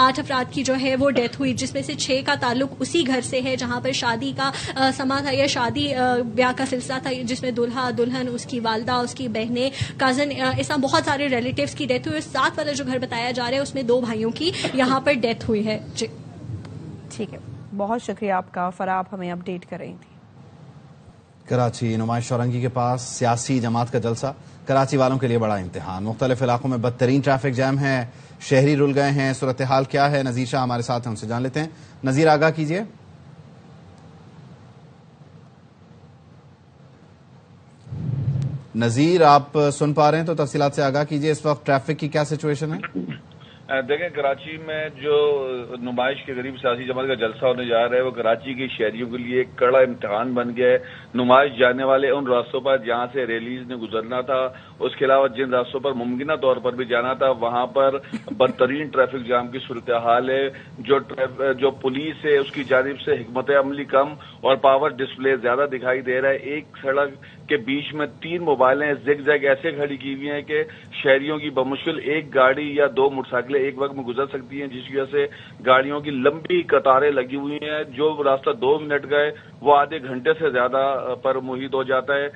8 افراد کی جو ہے وہ ڈیتھ ہوئی، جس میں سے 6 کا تعلق اسی گھر سے ہے جہاں پر شادی کا سما تھا یا شادی بیاہ کا سلسلہ تھا، جس میں دلہا دلہن، اس کی والدہ، اس کی بہنیں، کزن، اس طرح بہت سارے ریلیٹیوز کی ڈیتھ ہوئی. اور 7 والا جو گھر بتایا جا رہا ہے اس میں 2 بھائیوں کی یہاں پر ڈیتھ ہوئی ہے. جی ٹھیک ہے، بہت شکریہ آپ کا فرا، آپ ہمیں اپڈیٹ کر رہی تھی. کراچی نمائش شورنگی کے پاس سیاسی جماعت کا جلسہ کراچی والوں کے لیے بڑا امتحان. مختلف علاقوں میں بدترین ٹریفک جام ہے، شہری رل گئے ہیں. صورتحال کیا ہے؟ نذیر شاہ ہمارے ساتھ ہیں، ان سے جان لیتے ہیں. نذیر، آگاہ کیجیے. نذیر، آپ سن پا رہے ہیں تو تفصیلات سے آگاہ کیجیے. اس وقت ٹریفک کی کیا سچویشن ہے؟ دیکھیں، کراچی میں جو نمائش کے قریب سیاسی جماعت کا جلسہ ہونے جا رہا ہے وہ کراچی کے شہریوں کے لیے ایک کڑا امتحان بن گیا ہے. نمائش جانے والے ان راستوں پر جہاں سے ریلیز نے گزرنا تھا، اس کے علاوہ جن راستوں پر ممکنہ طور پر بھی جانا تھا وہاں پر بدترین ٹریفک جام کی صورتحال ہے. جو پولیس ہے اس کی جانب سے حکمت عملی کم اور پاور ڈسپلے زیادہ دکھائی دے رہا ہے. ایک سڑک کے بیچ میں 3 موبائلیں زگ زگ ایسے کھڑی کی ہوئی ہیں کہ شہریوں کی بمشکل ایک گاڑی یا 2 موٹر سائیکلیں ایک وقت میں گزر سکتی ہیں، جس کی وجہ سے گاڑیوں کی لمبی قطاریں لگی ہوئی ہیں. جو راستہ 2 منٹ کا ہے وہ آدھے گھنٹے سے زیادہ پر محیط ہو جاتا ہے.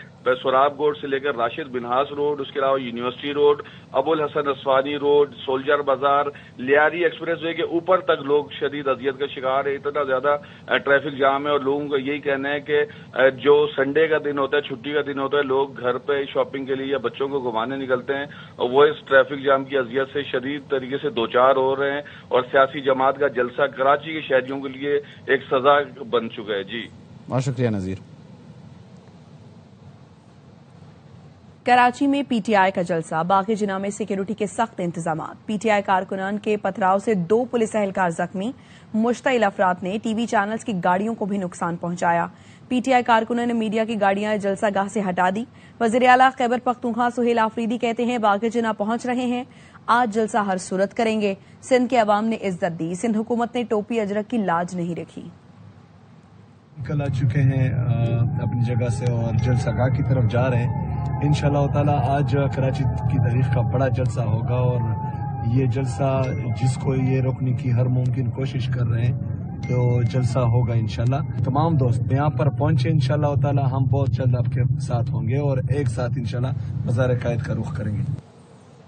سوراب گوڑ سے لے کر راشد بنہاس روڈ، اس کے علاوہ یونیورسٹی روڈ، ابو الحسن اسوانی روڈ، سولجر بازار، لیاری ایکسپریس وے کے اوپر تک لوگ شدید اذیت کا شکار ہے. اتنا زیادہ ٹریفک جام ہے اور لوگوں کا یہی کہنا ہے کہ جو سنڈے کا دن ہوتا ہے، چھٹی کا دن ہوتا ہے، لوگ گھر پہ شاپنگ کے لیے یا بچوں کو گھمانے نکلتے ہیں اور وہ اس ٹریفک جام کی اذیت سے شدید طریقے سے دوچار ہو رہے ہیں. اور سیاسی جماعت کا جلسہ کراچی کے شہریوں کے لیے ایک سزا بن چکا ہے. جی بہت شکریہ نذیر. کراچی میں پی ٹی آئی کا جلسہ، باغ جناح میں سیکیورٹی کے سخت انتظامات. پی ٹی آئی کارکنان کے پتھراؤ سے 2 پولیس اہلکار زخمی. مشتعل افراد نے ٹی وی چینلز کی گاڑیوں کو بھی نقصان پہنچایا. پی ٹی آئی کارکنوں نے میڈیا کی گاڑیاں جلسہ گاہ سے ہٹا دی. وزیر اعلیٰ خیبر پختونخوا سہیل آفریدی کہتے ہیں باغ جناح پہنچ رہے ہیں، آج جلسہ ہر صورت کریں گے. سندھ کے عوام نے عزت دی، سندھ حکومت نے ٹوپی اجرک کی لاج نہیں رکھی. نکل آ چکے ہیں اپنی جگہ سے اور جلسہ گاہ کی طرف جا رہے ہیں. انشاءاللہ تعالی آج کراچی کی تاریخ کا بڑا جلسہ ہوگا اور یہ جلسہ جس کو یہ روکنے کی ہر ممکن کوشش کر رہے ہیں تو جلسہ ہوگا انشاءاللہ. تمام دوست یہاں پر پہنچے، انشاءاللہ تعالی ہم بہت جلد آپ کے ساتھ ہوں گے اور ایک ساتھ انشاءاللہ مزار قائد کا رخ کریں گے.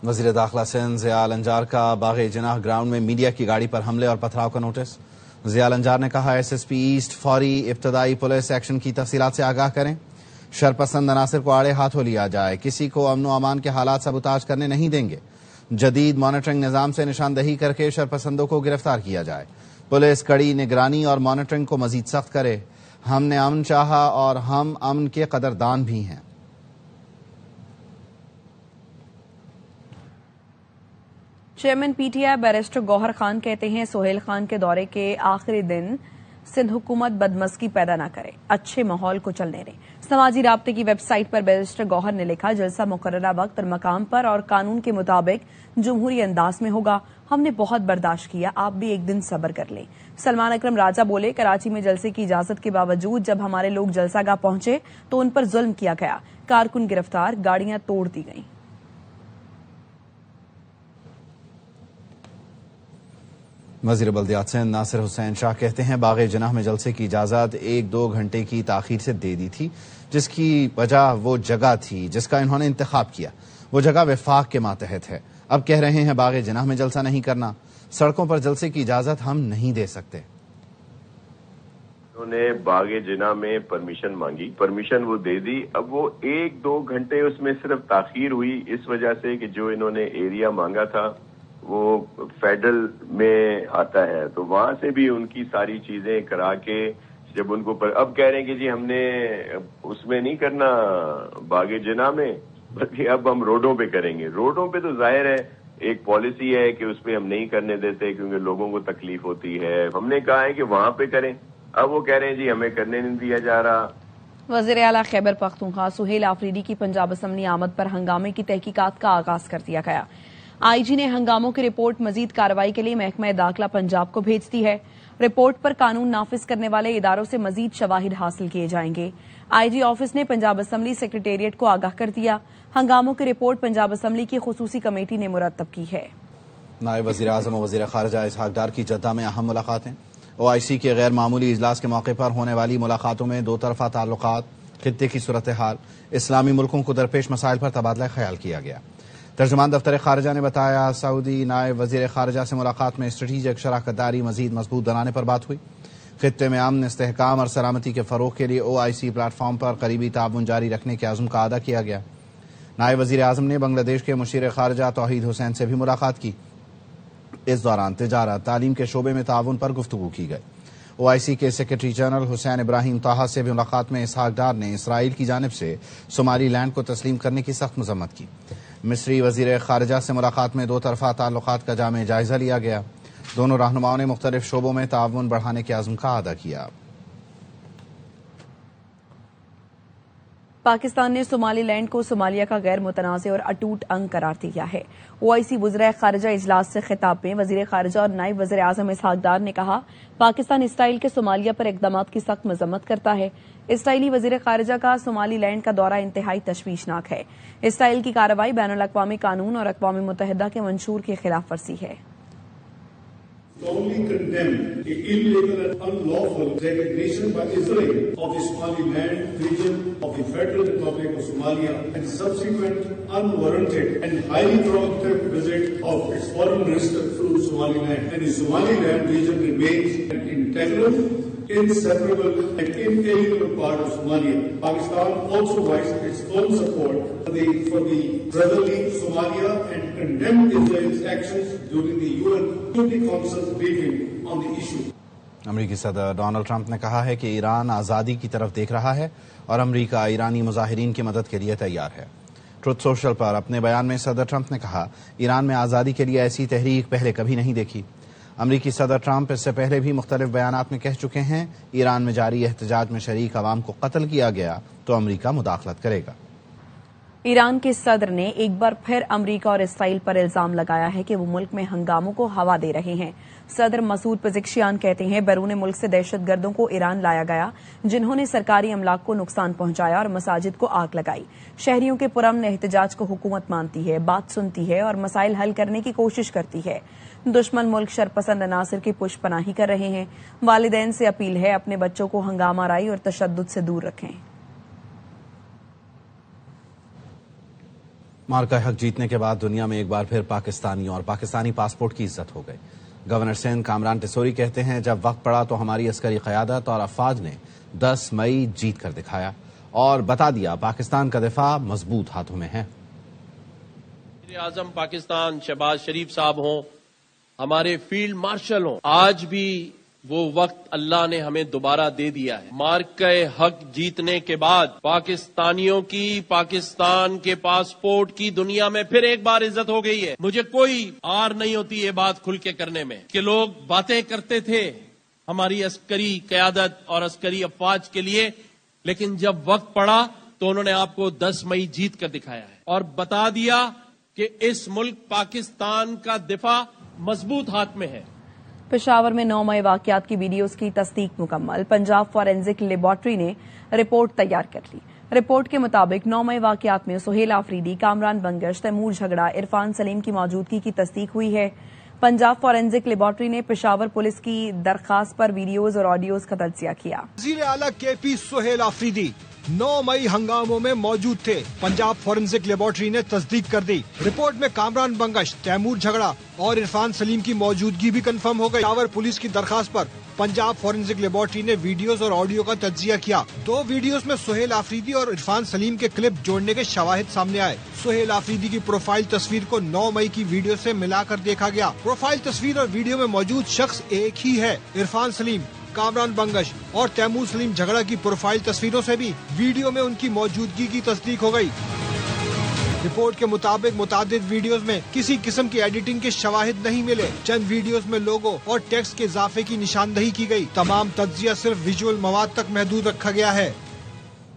وزیر داخلہ سندھ ضیاء الانجار کا باغ جناح گراؤنڈ میں میڈیا کی گاڑی پر حملے اور پتھراؤ کا نوٹس. ضیاء الانجار نے کہا ایس ایس پی ایسٹ فوری ابتدائی پولیس ایکشن کی تفصیلات سے آگاہ کریں. شرپسند عناصر کو آڑے ہاتھوں لیا جائے، کسی کو امن و امان کے حالات سبوتاژ کرنے نہیں دیں گے. جدید مانیٹرنگ نظام سے نشاندہی کر کے شرپسندوں کو گرفتار کیا جائے. پولیس کڑی نگرانی اور مانیٹرنگ کو مزید سخت کرے. ہم نے امن چاہا اور ہم امن کے قدردان بھی ہیں. Chairman P T I barrister Gohar Khan کہتے ہیں سہیل خان کے دورے کے آخری دن سندھ حکومت بدمزگی پیدا نہ کرے، اچھے ماحول کو چلنے دیں. سماجی رابطے کی ویب سائٹ پر بیرسٹر گوہر نے لکھا جلسہ مقررہ وقت اور مقام پر اور قانون کے مطابق جمہوری انداز میں ہوگا. ہم نے بہت برداشت کیا، آپ بھی ایک دن صبر کر لیں. سلمان اکرم راجہ بولے کراچی میں جلسے کی اجازت کے باوجود جب ہمارے لوگ جلسہ گاہ پہنچے تو ان پر ظلم کیا گیا، کارکن گرفتار، گاڑیاں توڑ دی گئیں. وزیر بلدیات سندھ ناصر حسین شاہ کہتے ہیں باغ جناح میں جلسے کی اجازت 1-2 گھنٹے کی تاخیر سے دے دی تھی، جس کی وجہ وہ جگہ تھی جس کا انہوں نے انتخاب کیا. وہ جگہ وفاق کے ماتحت ہے. اب کہہ رہے ہیں باغ جناح میں جلسہ نہیں کرنا. سڑکوں پر جلسے کی اجازت ہم نہیں دے سکتے. انہوں نے باغ جناح میں پرمیشن مانگی، پرمیشن وہ دے دی. اب وہ 1-2 گھنٹے اس میں صرف تاخیر ہوئی اس وجہ سے کہ جو انہوں نے ایریا مانگا تھا وہ فیڈرل میں آتا ہے تو وہاں سے بھی ان کی ساری چیزیں کرا کے جب ان کو اب کہہ رہے ہیں کہ جی ہم نے اس میں نہیں کرنا باغ جناح میں بلکہ اب ہم روڈوں پہ کریں گے. روڈوں پہ تو ظاہر ہے ایک پالیسی ہے کہ اس پہ ہم نہیں کرنے دیتے کیونکہ لوگوں کو تکلیف ہوتی ہے. ہم نے کہا ہے کہ وہاں پہ کریں. اب وہ کہہ رہے ہیں جی ہمیں کرنے نہیں دیا جا رہا. وزیر اعلیٰ خیبر پختونخوا سہیل آفریدی کی پنجاب اسمبلی آمد پر ہنگامے کی تحقیقات کا آغاز کر دیا گیا. آئی جی نے ہنگاموں کی رپورٹ مزید کارروائی کے لیے محکمہ داخلہ پنجاب کو بھیج دی ہے. رپورٹ پر قانون نافذ کرنے والے اداروں سے مزید شواہد حاصل کیے جائیں گے. آئی جی آفس نے پنجاب اسمبلی سیکریٹریٹ کو آگاہ کر دیا. ہنگاموں کی رپورٹ پنجاب اسمبلی کی خصوصی کمیٹی نے مرتب کی ہے. نائب وزیر اعظم و وزیر خارجہ اسحاق ڈار کی جدہ میں اہم ملاقاتیں. OIC کے غیر معمولی اجلاس کے موقع پر ہونے والی ملاقاتوں میں دو طرفہ تعلقات، خطے کی صورتحال، اسلامی ملکوں کو درپیش مسائل پر تبادلہ خیال کیا گیا. ترجمان دفتر خارجہ نے بتایا سعودی نائب وزیر خارجہ سے ملاقات میں اسٹریٹجک شراکت داری مزید مضبوط بنانے پر بات ہوئی. خطے میں امن، استحکام اور سلامتی کے فروغ کے لیے OIC پلیٹ فارم پر قریبی تعاون جاری رکھنے کے عزم کا اعادہ کیا گیا. نائب وزیر اعظم نے بنگلہ دیش کے مشیر خارجہ توحید حسین سے بھی ملاقات کی. اس دوران تجارت، تعلیم کے شعبے میں تعاون پر گفتگو کی گئی. OIC کے سیکرٹری جنرل حسین ابراہیم طاہا سے بھی ملاقات میں اسحاق ڈار نے اسرائیل کی جانب سے صومالی لینڈ کو تسلیم کرنے کی سخت مذمت کی. مصری وزیر خارجہ سے ملاقات میں دو طرفہ تعلقات کا جامع جائزہ لیا گیا. دونوں رہنماؤں نے مختلف شعبوں میں تعاون بڑھانے کے عزم کا اعادہ کیا. پاکستان نے صومالی لینڈ کو صومالیہ کا غیر متنازع اور اٹوٹ انگ قرار دیا ہے. OIC وزرائے خارجہ اجلاس سے خطاب میں وزیر خارجہ اور نائب وزیر اعظم اسحاق ڈار نے کہا پاکستان اسرائیل کے صومالیہ پر اقدامات کی سخت مذمت کرتا ہے. اسرائیلی وزیر خارجہ کا صومالی لینڈ کا دورہ انتہائی تشویشناک ہے. اسرائیل کی کارروائی بین الاقوامی قانون اور اقوام متحدہ کے منشور کی خلاف ورزی ہے. strongly condemn the illegal and unlawful designation by Israel of the Somaliland region of the Federal Republic of Somalia and subsequent unwarranted and highly provocative visit of its foreign minister through Somaliland. And the Somaliland region remains an integral, inseparable and inalienable part of Somalia. Pakistan also voiced its full support for the brotherly Somalia and condemned Israel's actions during the UN Security Council briefing on the issue. امریکی صدر Donald Trump نے کہا ہے کہ ایران آزادی کی طرف دیکھ رہا ہے اور امریکہ ایرانی مظاہرین کی مدد کے لیے تیار ہے. ٹروتھ سوشل پر اپنے بیان میں صدر ٹرمپ نے کہا ایران میں آزادی کے لیے ایسی تحریک پہلے کبھی نہیں دیکھی. امریکی صدر ٹرمپ اس سے پہلے بھی مختلف بیانات میں کہہ چکے ہیں ایران میں جاری احتجاج میں شریک عوام کو قتل کیا گیا تو امریکہ مداخلت کرے گا. ایران کے صدر نے ایک بار پھر امریکہ اور اسرائیل پر الزام لگایا ہے کہ وہ ملک میں ہنگاموں کو ہوا دے رہے ہیں. صدر مسعود پزشکیان کہتے ہیں بیرون ملک سے دہشت گردوں کو ایران لایا گیا جنہوں نے سرکاری املاک کو نقصان پہنچایا اور مساجد کو آگ لگائی. شہریوں کے پرامن احتجاج کو حکومت مانتی ہے، بات سنتی ہے اور مسائل حل کرنے کی کوشش کرتی ہے. دشمن ملک شرپسند عناصر کی پشت پناہی کر رہے ہیں. والدین سے اپیل ہے اپنے بچوں کو ہنگامہ آرائی اور تشدد سے دور رکھیں. مارکہ حق جیتنے کے بعد دنیا میں ایک بار پھر پاکستانیوں اور پاکستانی پاسپورٹ کی عزت ہو گئی. گورنر سندھ کامران ٹیسوری کہتے ہیں جب وقت پڑا تو ہماری عسکری قیادت اور افواج نے 10 مئی جیت کر دکھایا اور بتا دیا پاکستان کا دفاع مضبوط ہاتھوں میں ہے. وزیر اعظم پاکستان شہباز شریف صاحب ہوں، ہمارے فیلڈ مارشل ہوں، آج بھی وہ وقت اللہ نے ہمیں دوبارہ دے دیا ہے. مارکہ حق جیتنے کے بعد پاکستانیوں کی، پاکستان کے پاسپورٹ کی دنیا میں پھر ایک بار عزت ہو گئی ہے. مجھے کوئی آر نہیں ہوتی یہ بات کھل کے کرنے میں کہ لوگ باتیں کرتے تھے ہماری عسکری قیادت اور عسکری افواج کے لیے، لیکن جب وقت پڑا تو انہوں نے آپ کو 10 مئی جیت کر دکھایا ہے اور بتا دیا کہ اس ملک پاکستان کا دفاع مضبوط ہاتھ میں ہے. پشاور میں 9 مئی واقعات کی ویڈیوز کی تصدیق مکمل. پنجاب فورینزک لیبارٹری نے رپورٹ تیار کر لی. رپورٹ کے مطابق 9 مئی واقعات میں سہیل آفریدی، کامران بنگش، تیمور جھگڑا، عرفان سلیم کی موجودگی کی تصدیق ہوئی ہے. پنجاب فورینزک لیبارٹری نے پشاور پولیس کی درخواست پر ویڈیوز اور آڈیوز کا تجزیہ کیا. وزیر اعلیٰ KP سہیل آفریدی 9 مئی ہنگاموں میں موجود تھے. پنجاب فورینزک لیبارٹری نے تصدیق کر دی. رپورٹ میں کامران بنگش، تیمور جھگڑا اور عرفان سلیم کی موجودگی بھی کنفرم ہو گئی. پشاور پولیس کی درخواست پر پنجاب فورینزک لیبارٹری نے ویڈیوز اور آڈیو کا تجزیہ کیا. 2 ویڈیوز میں سہیل آفریدی اور عرفان سلیم کے کلپ جوڑنے کے شواہد سامنے آئے. سہیل آفریدی کی پروفائل تصویر کو 9 مئی کی ویڈیو سے ملا کر دیکھا گیا. پروفائل تصویر اور ویڈیو میں موجود شخص ایک ہی ہے. عرفان سلیم، کامران بنگش اور تیمور سلیم جھگڑا کی پروفائل تصویروں سے بھی ویڈیو میں ان کی موجودگی کی تصدیق ہو گئی. رپورٹ کے مطابق متعدد ویڈیوز میں کسی قسم کی ایڈیٹنگ کے شواہد نہیں ملے. چند ویڈیوز میں لوگو اور ٹیکسٹ کے اضافے کی نشاندہی کی گئی. تمام تجزیہ صرف ویژول مواد تک محدود رکھا گیا ہے.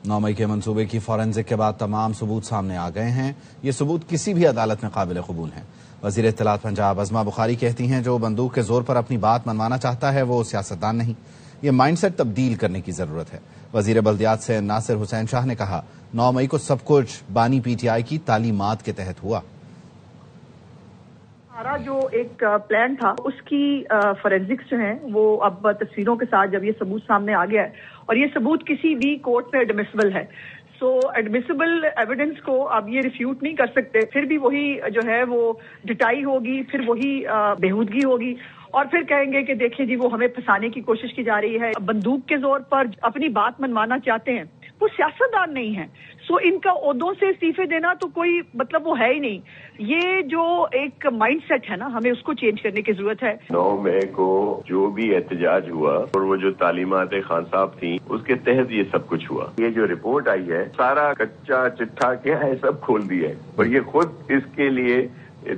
9 مئی کے منصوبے کی فورینزک کے بعد تمام ثبوت سامنے آ گئے ہیں. یہ ثبوت کسی بھی عدالت میں قابل قبول ہیں. وزیر اطلاعات پنجاب عظما بخاری کہتی ہیں جو بندوق کے زور پر اپنی بات منوانا چاہتا ہے وہ سیاستدان نہیں. یہ مائنڈ سیٹ تبدیل کرنے کی ضرورت ہے. وزیر بلدیات سے ناصر حسین شاہ نے کہا 9 مئی کو سب کچھ بانی PTI کی تعلیمات کے تحت ہوا. ہمارا جو ایک پلان تھا اس کی فورینزکس جو ہیں وہ اب تصویروں کے ساتھ جب یہ ثبوت سامنے آ گیا ہے اور یہ ثبوت کسی بھی کورٹ میں ایڈمیسیبل ہے، سو ایڈمیسیبل ایویڈنس کو اب یہ ریفیوٹ نہیں کر سکتے، پھر بھی وہی جو ہے وہ ڈٹائی ہوگی، پھر وہی بےہودگی ہوگی اور پھر کہیں گے کہ دیکھیں جی وہ ہمیں پھنسانے کی کوشش کی جا رہی ہے، بندوق کے زور پر اپنی بات منوانا چاہتے ہیں، وہ سیاستدان نہیں ہیں، سو ان کا عہدوں سے استعفے دینا تو کوئی مطلب وہ ہے ہی نہیں۔ یہ جو ایک مائنڈ سیٹ ہے نا، ہمیں اس کو چینج کرنے کی ضرورت ہے۔ 9 مئی کو جو بھی احتجاج ہوا اور وہ جو تعلیمات خان صاحب تھیں اس کے تحت یہ سب کچھ ہوا۔ یہ جو رپورٹ آئی ہے سارا کچا چٹھا کیا ہے سب کھول دیا ہے اور یہ خود اس کے لیے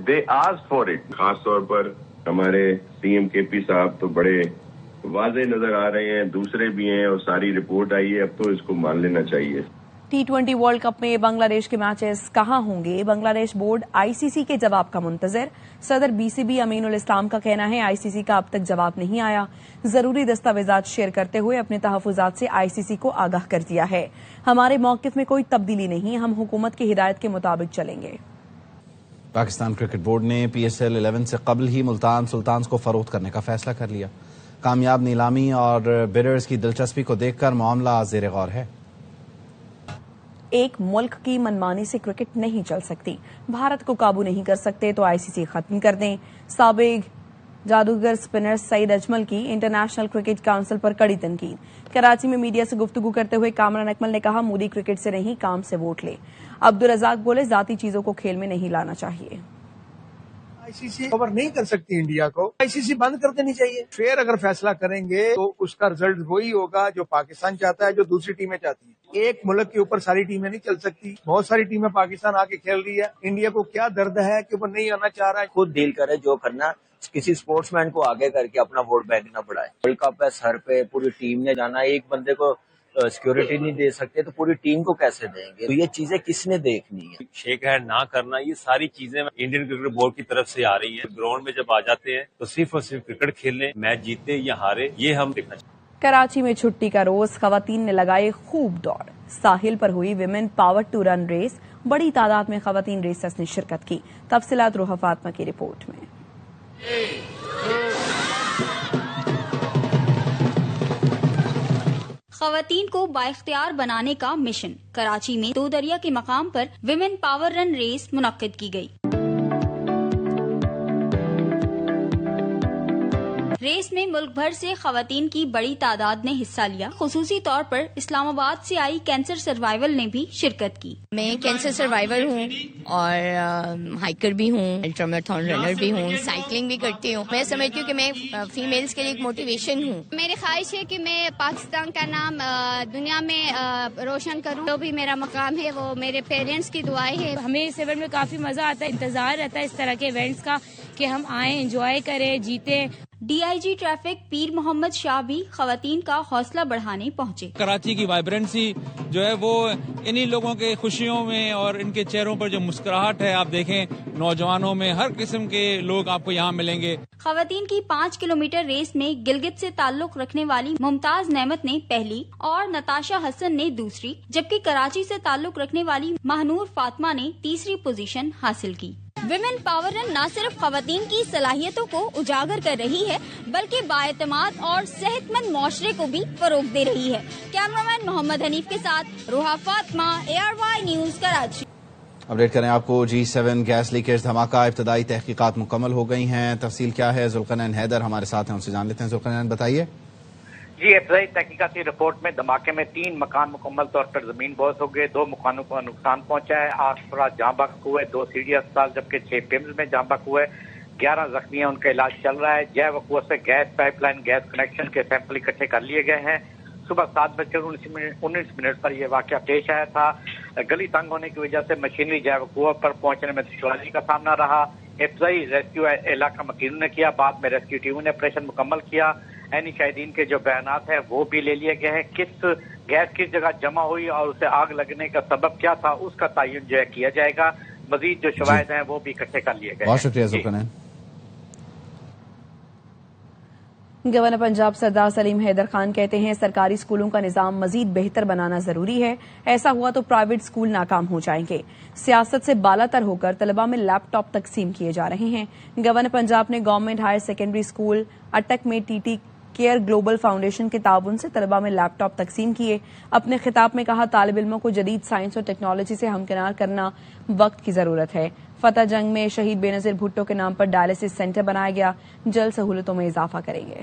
دے آسک فار اٹ۔ خاص طور پر ہمارے سی ایم کے پی صاحب تو بڑے واضح نظر آ رہے ہیں، دوسرے بھی ہیں اور ساری رپورٹ آئی ہے، اب تو اس کو مان لینا چاہیے۔ T20 ورلڈ کپ میں بنگلہ دیش کے میچز کہاں ہوں گے؟ بنگلہ دیش بورڈ ICC کے جواب کا منتظر۔ صدر BCB امین الاسلام کا کہنا ہے ICC کا اب تک جواب نہیں آیا، ضروری دستاویزات شیئر کرتے ہوئے اپنے تحفظات سے ICC کو آگاہ کر دیا ہے۔ ہمارے موقف میں کوئی تبدیلی نہیں، ہم حکومت کی ہدایت کے مطابق چلیں گے۔ پاکستان کرکٹ بورڈ نے PSL 11 سے قبل ہی ملتان سلطانز کو فروخت کرنے کا فیصلہ کر لیا۔ کامیاب نیلامی اور بیڈرز کی دلچسپی کو دیکھ کر معاملہ زیر غور ہے۔ ایک ملک کی منمانی سے کرکٹ نہیں چل سکتی، بھارت کو قابو نہیں کر سکتے تو ICC ختم کر دیں۔ سابق جادوگر اسپنر سعید اجمل کی انٹرنیشنل کرکٹ کونسل پر کڑی تنقید۔ کراچی میں میڈیا سے گفتگو کرتے ہوئے کامران اکمل نے کہا مودی کرکٹ سے نہیں کام سے ووٹ لے۔ عبدالرزاق بولے ذاتی چیزوں کو کھیل میں نہیں لانا چاہیے۔ ICC کور نہیں کر سکتی انڈیا کو، ICC بند کر دینی چاہیے۔ فیئر اگر فیصلہ کریں گے تو اس کا رزلٹ وہی ہوگا جو پاکستان چاہتا ہے، جو دوسری ٹیمیں چاہتی ہیں۔ ایک ملک کے اوپر ساری ٹیمیں نہیں چل سکتی، بہت ساری ٹیمیں پاکستان آ کے کھیل رہی ہے۔ انڈیا کو کیا درد ہے کہ وہ نہیں آنا چاہ رہا ہے؟ خود ڈیل کرے، جو کرنا کسی سپورٹس مین کو آگے کر کے اپنا ووٹ بینک نہ بڑھائے۔ ورلڈ کپ ہے سر پہ، پوری ٹیم نے جانا، ایک بندے کو سیکورٹی نہیں دے سکتے تو پوری ٹیم کو کیسے دیں گے؟ تو یہ چیزیں کس نے دیکھنی ہے؟ شیک ہینڈ نہ کرنا، یہ ساری چیزیں انڈین کرکٹ بورڈ کی طرف سے آ رہی ہیں۔ گراؤنڈ میں جب آ جاتے ہیں تو صرف اور صرف کرکٹ کھیلنے، میچ جیتے یا ہارے، یہ ہم دیکھنا چاہتے ہیں۔ کراچی میں چھٹی کا روز خواتین نے لگائے خوب دوڑ، ساحل پر ہوئی women power to run race, بڑی تعداد میں خواتین ریسرز نے شرکت کی۔ تفصیلات روحا فاطمہ کی رپورٹ میں۔ خواتین کو بااختیار بنانے کا مشن، کراچی میں دو دریا کے مقام پر ویمن پاور رن ریس منعقد کی گئی۔ ریس میں ملک بھر سے خواتین کی بڑی تعداد نے حصہ لیا، خصوصی طور پر اسلام آباد سے آئی کینسر سروائیول نے بھی شرکت کی۔ میں کینسر سروائیور ہوں اور ہائیکر بھی ہوں، الٹرا میراتھن رنر بھی ہوں، سائیکلنگ بھی کرتی ہوں۔ میں سمجھتی ہوں کہ میں فیمیلز کے لیے ایک موٹیویشن ہوں۔ میری خواہش ہے کہ میں پاکستان کا نام دنیا میں روشن کروں، جو بھی میرا مقام ہے وہ میرے پیرنٹس کی دعائیں ہے۔ ہمیں اس ایونٹ میں کافی مزہ آتا ہے، انتظار رہتا ہے اس طرح کے ایونٹس کا کہ ہم آئیں، انجوائے کریں، جیتیں۔ DIG ٹریفک پیر محمد شاہ بھی خواتین کا حوصلہ بڑھانے پہنچے۔ کراچی کی وائبرنسی جو ہے وہ انہی لوگوں کے خوشیوں میں اور ان کے چہروں پر جو مسکراہٹ ہے، آپ دیکھیں نوجوانوں میں ہر قسم کے لوگ آپ کو یہاں ملیں گے۔ خواتین کی 5 کلومیٹر ریس میں گلگت سے تعلق رکھنے والی ممتاز نعمت نے پہلی اور نتاشا حسن نے دوسری، جبکہ کراچی سے تعلق رکھنے والی مہنور فاطمہ نے تیسری پوزیشن حاصل کی۔ ویمن پاور رن نہ صرف خواتین کی صلاحیتوں کو اجاگر کر رہی ہے بلکہ بااعتماد اور صحت مند معاشرے کو بھی فروغ دے رہی ہے۔ کیمرامین محمد حنیف کے ساتھ Roha Fatima, ARY news Karachi. Update کریں آپ کو G7 گیس لیکیج دھماکہ، ابتدائی تحقیقات مکمل ہو گئی ہیں، تفصیل کیا ہے ذوالقرنین حیدر ہمارے ساتھ ہیں، ان سے جان لیتے ہیں۔ ذوالقرنین بتائیے۔ جی، ابتدائی تحقیقاتی رپورٹ میں دھماکے میں 3 مکان مکمل طور پر زمین بوس ہو گئے، 2 مکانوں کو نقصان پہنچا ہے، 8 افراد جاں بحق ہوئے، 2 سیڈی اسپتال جبکہ 6 پیمز میں جاں بحق ہوئے، 11 زخمی ہیں، ان کا علاج چل رہا ہے۔ جے وقوع سے gas pipe line, gas connection کے سیمپل اکٹھے کر لیے گئے ہیں۔ صبح 7:19 پر یہ واقعہ پیش آیا تھا۔ گلی تنگ ہونے کی وجہ سے مشینری جے وقوع پر پہنچنے میں دشواری کا سامنا رہا۔ ابتدائی ریسکیو علاقہ مکینوں نے کیا، بعد میں ریسکیو ٹیموں نے آپریشن مکمل کیا۔ عینی شاہدین کے جو بیانات ہیں وہ بھی لے لیے گئے ہیں، کس گیس کس جگہ جمع ہوئی اور اسے آگ لگنے کا سبب کیا تھا اس کا تعین جو ہے کیا جائے گا۔ مزید جو شواہد ہیں وہ بھی اکٹھے کر لیے گئے۔ بہت شکریہ ذوالقرنین۔ 20 مئی 2023 ذوالقرنین گورنر پنجاب سردار سلیم حیدر خان کہتے ہیں سرکاری اسکولوں کا نظام مزید بہتر بنانا ضروری ہے، ایسا ہوا تو پرائیویٹ اسکول ناکام ہو جائیں گے۔ سیاست سے بالا تر ہو کر طلباء میں لیپ ٹاپ تقسیم کیے جا رہے ہیں۔ گورنر پنجاب نے گورنمنٹ ہائر سیکنڈری اسکول اٹک میں T tea care global foundation کے تعاون سے طلباء میں لیپ ٹاپ تقسیم کیے۔ اپنے خطاب میں کہا طالب علموں کو جدید سائنس اور ٹیکنالوجی سے ہمکنار کرنا وقت کی ضرورت ہے۔ فتح جنگ میں شہید بے نظیر بھٹو کے نام پر ڈائلسس سینٹر بنایا گیا، جلد سہولتوں میں اضافہ کریں گے۔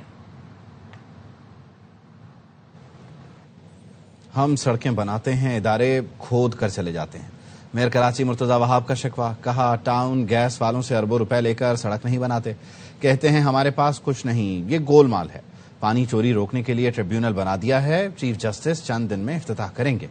ہم سڑکیں بناتے ہیں، ادارے کھود کر چلے جاتے ہیں۔ میئر کراچی مرتضی وہاب کا شکوہ، کہا ٹاؤن گیس والوں سے اربوں روپے لے کر سڑک نہیں بناتے، کہتے ہیں ہمارے پاس کچھ نہیں، یہ گول مال ہے۔ پانی چوری روکنے کے لیے ٹریبیونل بنا دیا ہے، چیف جسٹس چند دن میں افتتاح کریں گے۔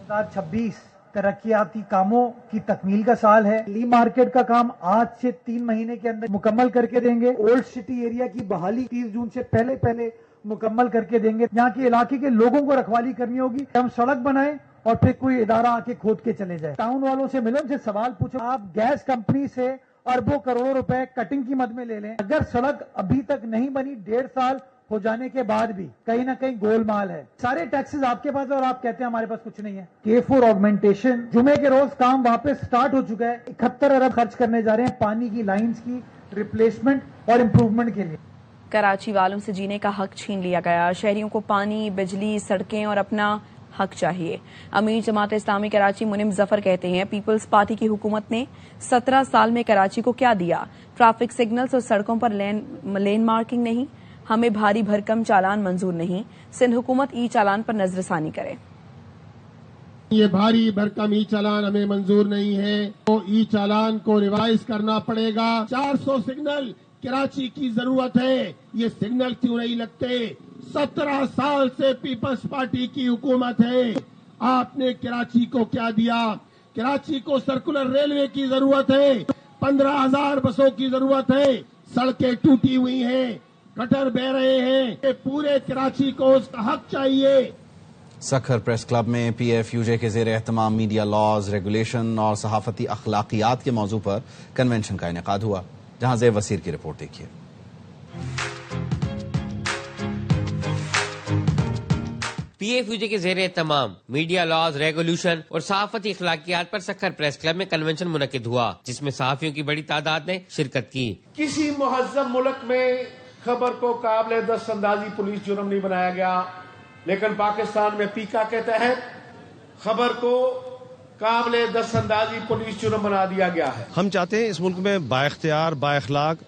2026 ترقیاتی کاموں کی تکمیل کا سال ہے۔ لی مارکیٹ کا کام آج سے 3 مہینے کے اندر مکمل کر کے دیں گے۔ اولڈ سٹی ایریا کی بحالی 30 جون سے پہلے مکمل کر کے دیں گے۔ یہاں کے علاقے کے لوگوں کو رکھوالی کرنی ہوگی، ہم سڑک بنائیں اور پھر کوئی ادارہ آ کے کھود کے چلے جائے۔ ٹاؤن والوں سے ملو، ان سے سوال پوچھو، آپ گیس کمپنی سے اربوں کروڑوں روپے کٹنگ کی مد میں لے لیں، اگر سڑک ابھی تک نہیں بنی 1.5 سال ہو جانے کے بعد بھی کہیں نہ کہیں گول مال ہے۔ سارے ٹیکسز آپ کے پاس اور آپ کہتے ہیں ہمارے پاس کچھ نہیں ہے۔ K4 آگمنٹیشن جمعے کے روز کام واپس سٹارٹ ہو چکا ہے۔ 71 ارب خرچ کرنے جا رہے ہیں پانی کی لائنز کی ریپلیسمنٹ اور امپروومنٹ کے لیے۔ کراچی والوں سے جینے کا حق چھین لیا گیا، شہریوں کو پانی، بجلی، سڑکیں اور اپنا حق چاہیے۔ امیر جماعت اسلامی کراچی منم ظفر کہتے ہیں پیپلز پارٹی کی حکومت نے 17 سال میں کراچی کو کیا دیا؟ ٹریفک سگنلز اور سڑکوں پر لین مارکنگ نہیں، ہمیں بھاری بھرکم چالان منظور نہیں، سندھ حکومت ای چالان پر نظر ثانی کرے۔ یہ بھاری بھرکم ای چالان ہمیں منظور نہیں ہے، تو ای چالان کو ریوائز کرنا پڑے گا۔ 400 سگنل کراچی کی ضرورت ہے، یہ سگنل کیوں نہیں لگتے؟ 17 سال سے پیپلز پارٹی کی حکومت ہے، آپ نے کراچی کو کیا دیا؟ کراچی کو سرکولر ریلوے کی ضرورت ہے، 15,000 بسوں کی ضرورت ہے، سڑکیں ٹوٹی ہوئی ہیں، گٹر بہ رہے ہیں، پورے کراچی کو اس کا حق چاہیے۔ سکھر پریس کلب میں پی ایف یو جے کے زیر اہتمام میڈیا لاز، ریگولیشن اور صحافتی اخلاقیات کے موضوع پر کنونشن کا انعقاد ہوا، جہاں زیب وسیر کی رپورٹ دیکھیے۔ پی ایف یو جے کے زیر اہتمام میڈیا لاز، ریگولیشن اور صحافتی اخلاقیات پر سکھر پریس کلب میں کنونشن منعقد ہوا، جس میں صحافیوں کی بڑی تعداد نے شرکت کی۔ کسی مہذب ملک میں خبر کو قابل دست اندازی پولیس جرم نہیں بنایا گیا، لیکن پاکستان میں پیکا کے تحت خبر کو قابل دست اندازی پولیس جرم بنا دیا گیا ہے۔ ہم چاہتے ہیں اس ملک میں با اختیار، با اخلاق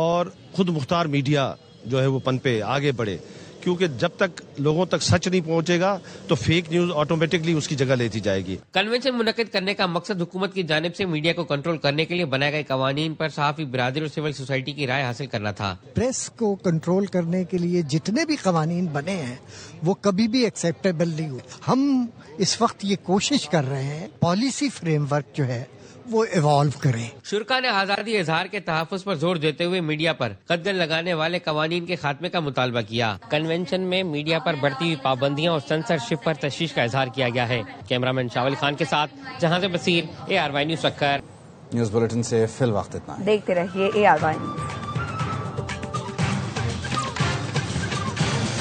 اور خود مختار میڈیا جو ہے وہ پنپے آگے بڑھے، کیونکہ جب تک لوگوں تک سچ نہیں پہنچے گا تو فیک نیوز آٹومیٹکلی اس کی جگہ لیتی جائے گی۔ کنونشن منعقد کرنے کا مقصد حکومت کی جانب سے میڈیا کو کنٹرول کرنے کے لیے بنائے گئے قوانین پر صحافی برادری اور سول سوسائٹی کی رائے حاصل کرنا تھا۔ پریس کو کنٹرول کرنے کے لیے جتنے بھی قوانین بنے ہیں وہ کبھی بھی ایکسیپٹیبل نہیں ہوئے۔ ہم اس وقت یہ کوشش کر رہے ہیں پالیسی فریم ورک جو ہے وہ ایوالو کریں۔ شرکا نے آزادی اظہار کے تحفظ پر زور دیتے ہوئے میڈیا پر قدغن لگانے والے قوانین کے خاتمے کا مطالبہ کیا۔ کنونشن میں میڈیا پر بڑھتی ہوئی پابندیاں اور سنسرشپ پر تشویش کا اظہار کیا گیا ہے۔ کیمرامین شاول خان کے ساتھ جہاں سے بصیر، ARY news Sukkur. News bulletin سے فی الوقت اتنا ہے، دیکھتے رہیے ARY نیوز۔